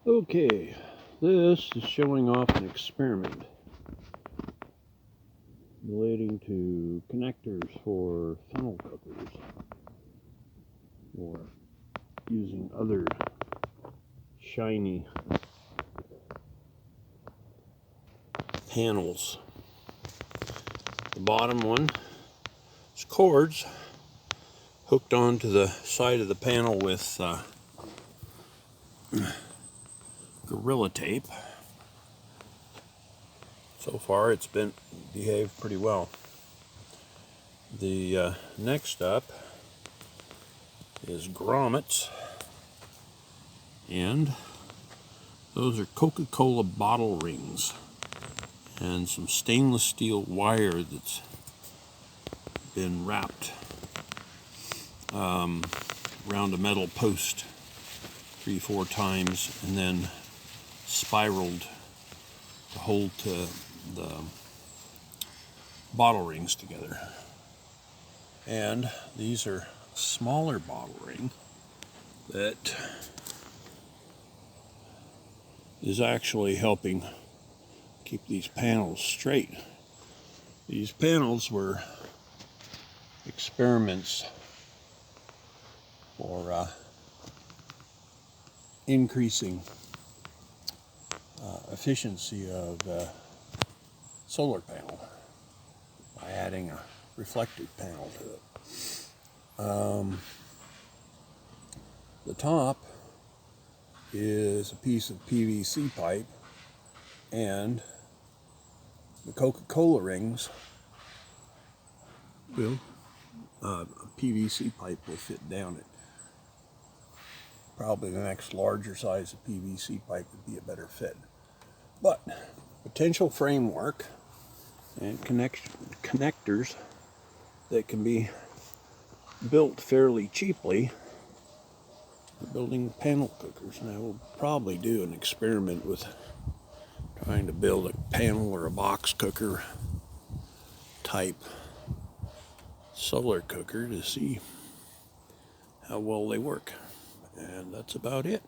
Okay, this is showing off an experiment relating to connectors for funnel cookers or using other shiny panels. The bottom one is cords hooked onto the side of the panel with Gorilla Tape. So far it's been behaved pretty well. The next up is grommets, and those are Coca-Cola bottle rings and some stainless steel wire that's been wrapped around a metal post 3-4 times and then spiraled to hold the bottle rings together. And these are a smaller bottle ring that is actually helping keep these panels straight. These panels were experiments for increasing efficiency of the solar panel by adding a reflective panel to it. The top is a piece of PVC pipe, and the Coca-Cola rings will a PVC pipe will fit down it. Probably the next larger size of PVC pipe would be a better fit. But potential framework and connectors that can be built fairly cheaply for building panel cookers. Now we'll probably do an experiment with trying to build a panel or a box cooker type solar cooker to see how well they work. And that's about it.